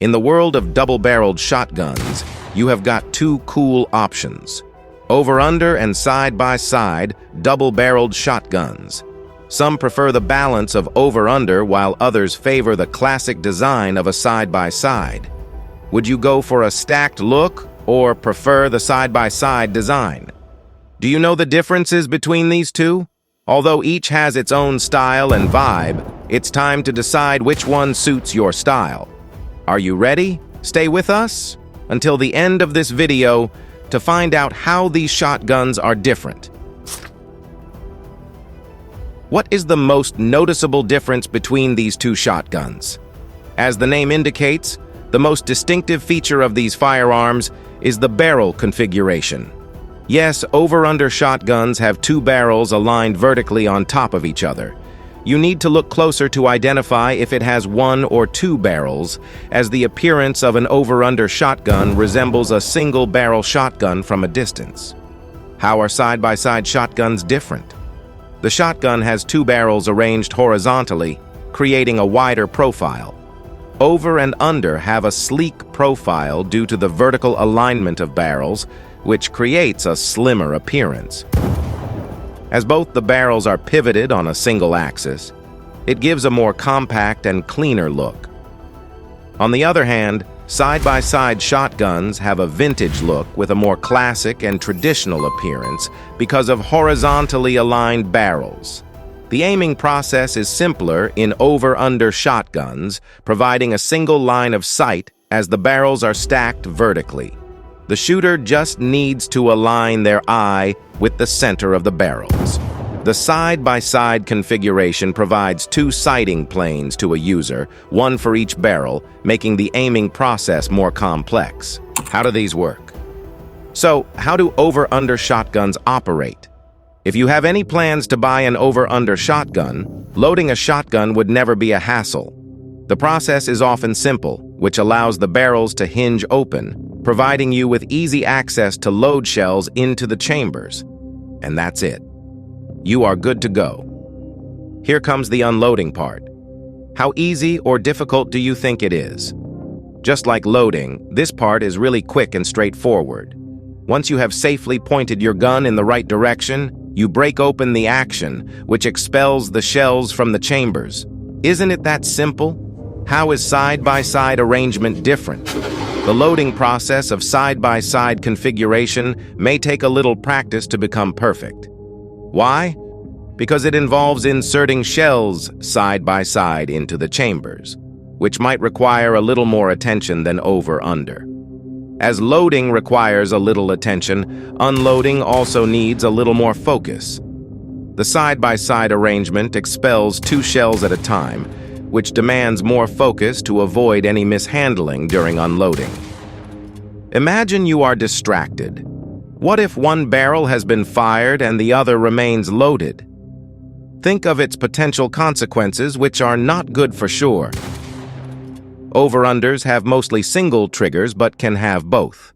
In the world of double-barreled shotguns, you have got two cool options: over-under and side-by-side double-barreled shotguns. Some prefer the balance of over-under while others favor the classic design of a side-by-side. Would you go for a stacked look or prefer the side-by-side design? Do you know the differences between these two? Although each has its own style and vibe, it's time to decide which one suits your style. Are you ready? Stay with us until the end of this video to find out how these shotguns are different. What is the most noticeable difference between these two shotguns? As the name indicates, the most distinctive feature of these firearms is the barrel configuration. Yes, over-under shotguns have two barrels aligned vertically on top of each other. You need to look closer to identify if it has one or two barrels, as the appearance of an over-under shotgun resembles a single-barrel shotgun from a distance. How are side-by-side shotguns different? The shotgun has two barrels arranged horizontally, creating a wider profile. Over and under have a sleek profile due to the vertical alignment of barrels, which creates a slimmer appearance. As both the barrels are pivoted on a single axis, it gives a more compact and cleaner look. On the other hand, side-by-side shotguns have a vintage look with a more classic and traditional appearance because of horizontally aligned barrels. The aiming process is simpler in over-under shotguns, providing a single line of sight as the barrels are stacked vertically. The shooter just needs to align their eye with the center of the barrels. The side-by-side configuration provides two sighting planes to a user, one for each barrel, making the aiming process more complex. How do these work? So, how do over-under shotguns operate? If you have any plans to buy an over-under shotgun, loading a shotgun would never be a hassle. The process is often simple, which allows the barrels to hinge open, providing you with easy access to load shells into the chambers. And that's it. You are good to go. Here comes the unloading part. How easy or difficult do you think it is? Just like loading, this part is really quick and straightforward. Once you have safely pointed your gun in the right direction, you break open the action, which expels the shells from the chambers. Isn't it that simple? How is side-by-side arrangement different? The loading process of side-by-side configuration may take a little practice to become perfect. Why? Because it involves inserting shells side-by-side into the chambers, which might require a little more attention than over-under. As loading requires a little attention, unloading also needs a little more focus. The side-by-side arrangement expels two shells at a time, which demands more focus to avoid any mishandling during unloading. Imagine you are distracted. What if one barrel has been fired and the other remains loaded? Think of its potential consequences, which are not good for sure. Over-unders have mostly single triggers but can have both.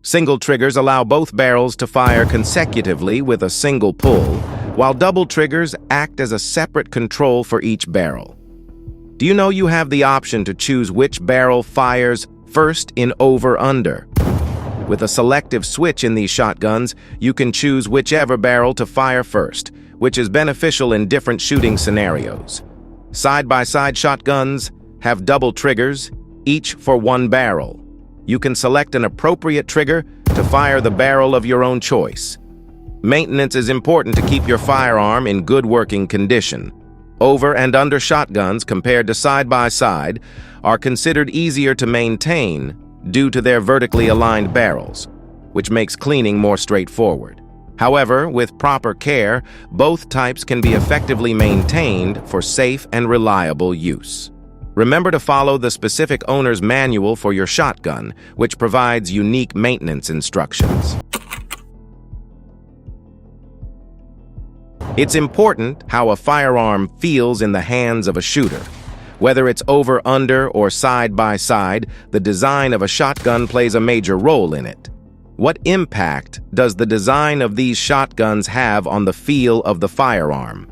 Single triggers allow both barrels to fire consecutively with a single pull, while double triggers act as a separate control for each barrel. Do you know you have the option to choose which barrel fires first in over-under? With a selective switch in these shotguns, you can choose whichever barrel to fire first, which is beneficial in different shooting scenarios. Side-by-side shotguns have double triggers, each for one barrel. You can select an appropriate trigger to fire the barrel of your own choice. Maintenance is important to keep your firearm in good working condition. Over and under shotguns compared to side-by-side are considered easier to maintain due to their vertically aligned barrels, which makes cleaning more straightforward. However, with proper care, both types can be effectively maintained for safe and reliable use. Remember to follow the specific owner's manual for your shotgun, which provides unique maintenance instructions. It's important how a firearm feels in the hands of a shooter. Whether it's over, under, or side-by-side, the design of a shotgun plays a major role in it. What impact does the design of these shotguns have on the feel of the firearm?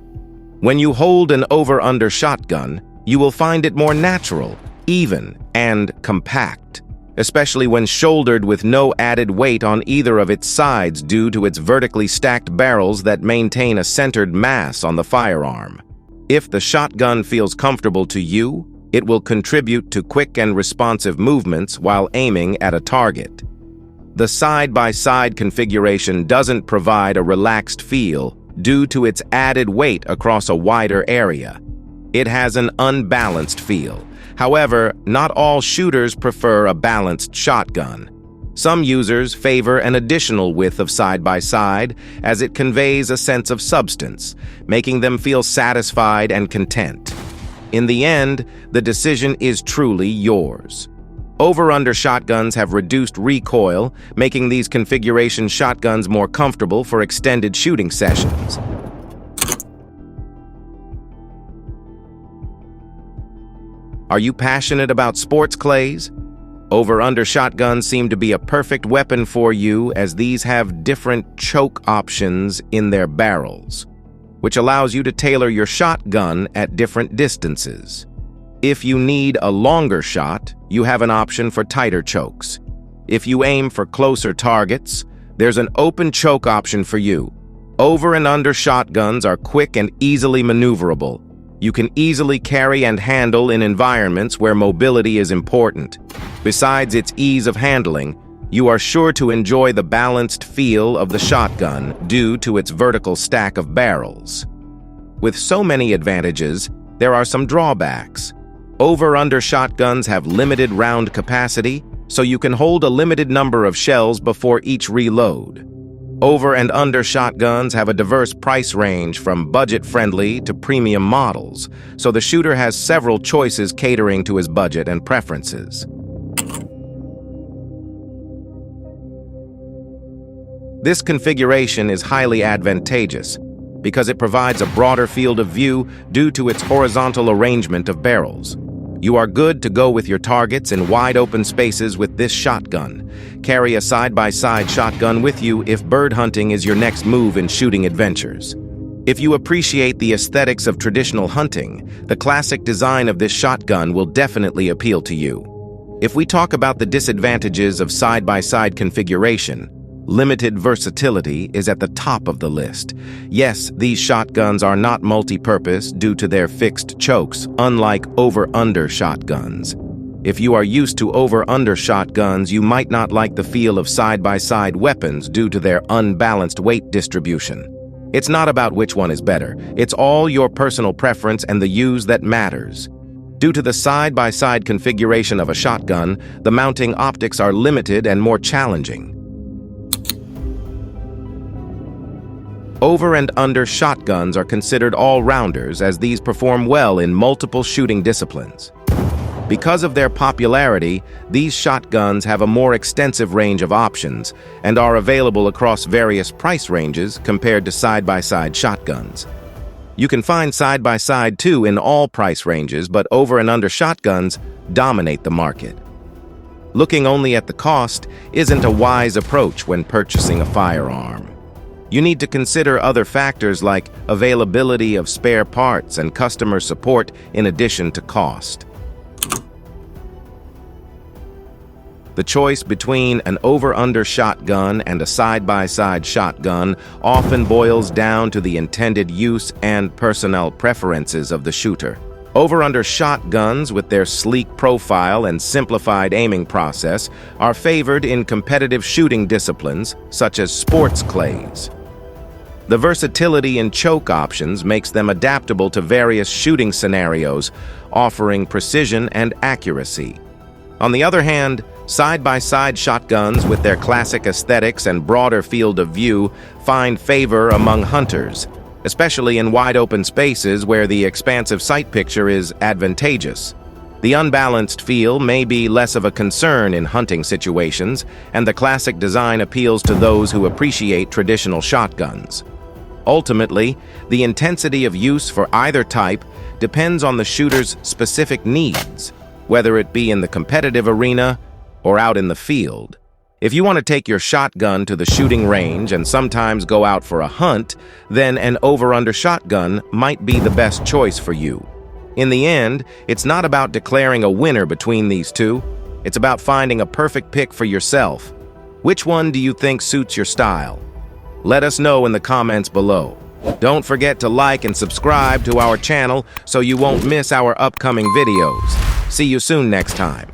When you hold an over-under shotgun, you will find it more natural, even and compact, especially when shouldered with no added weight on either of its sides due to its vertically stacked barrels that maintain a centered mass on the firearm. If the shotgun feels comfortable to you, it will contribute to quick and responsive movements while aiming at a target. The side-by-side configuration doesn't provide a relaxed feel due to its added weight across a wider area. It has an unbalanced feel. However, not all shooters prefer a balanced shotgun. Some users favor an additional width of side-by-side as it conveys a sense of substance, making them feel satisfied and content. In the end, the decision is truly yours. OverUnder shotguns have reduced recoil, making these configuration shotguns more comfortable for extended shooting sessions. Are you passionate about sports clays? OverUnder shotguns seem to be a perfect weapon for you as these have different choke options in their barrels, which allows you to tailor your shotgun at different distances. If you need a longer shot, you have an option for tighter chokes. If you aim for closer targets, there's an open choke option for you. Over and under shotguns are quick and easily maneuverable. You can easily carry and handle in environments where mobility is important. Besides its ease of handling, you are sure to enjoy the balanced feel of the shotgun due to its vertical stack of barrels. With so many advantages, there are some drawbacks. Over-under shotguns have limited round capacity, so you can hold a limited number of shells before each reload. Over and under shotguns have a diverse price range from budget-friendly to premium models, so the shooter has several choices catering to his budget and preferences. This configuration is highly advantageous because it provides a broader field of view due to its horizontal arrangement of barrels. You are good to go with your targets in wide open spaces with this shotgun. Carry a side-by-side shotgun with you if bird hunting is your next move in shooting adventures. If you appreciate the aesthetics of traditional hunting, the classic design of this shotgun will definitely appeal to you. If we talk about the disadvantages of side-by-side configuration, limited versatility is at the top of the list. Yes, these shotguns are not multi-purpose due to their fixed chokes, unlike over-under shotguns. If you are used to over-under shotguns, you might not like the feel of side-by-side weapons due to their unbalanced weight distribution. It's not about which one is better. It's all your personal preference and the use that matters. Due to the side-by-side configuration of a shotgun, the mounting optics are limited and more challenging. Over and under shotguns are considered all-rounders as these perform well in multiple shooting disciplines. Because of their popularity, these shotguns have a more extensive range of options and are available across various price ranges compared to side-by-side shotguns. You can find side-by-side too in all price ranges, but over and under shotguns dominate the market. Looking only at the cost isn't a wise approach when purchasing a firearm. You need to consider other factors like availability of spare parts and customer support in addition to cost. The choice between an over-under shotgun and a side-by-side shotgun often boils down to the intended use and personnel preferences of the shooter. Over-under shotguns, with their sleek profile and simplified aiming process, are favored in competitive shooting disciplines such as sports clays. The versatility in choke options makes them adaptable to various shooting scenarios, offering precision and accuracy. On the other hand, side-by-side shotguns with their classic aesthetics and broader field of view find favor among hunters, especially in wide-open spaces where the expansive sight picture is advantageous. The unbalanced feel may be less of a concern in hunting situations, and the classic design appeals to those who appreciate traditional shotguns. Ultimately, the intensity of use for either type depends on the shooter's specific needs, whether it be in the competitive arena or out in the field. If you want to take your shotgun to the shooting range and sometimes go out for a hunt, then an over-under shotgun might be the best choice for you. In the end, it's not about declaring a winner between these two. It's about finding a perfect pick for yourself. Which one do you think suits your style? Let us know in the comments below. Don't forget to like and subscribe to our channel so you won't miss our upcoming videos. See you soon next time.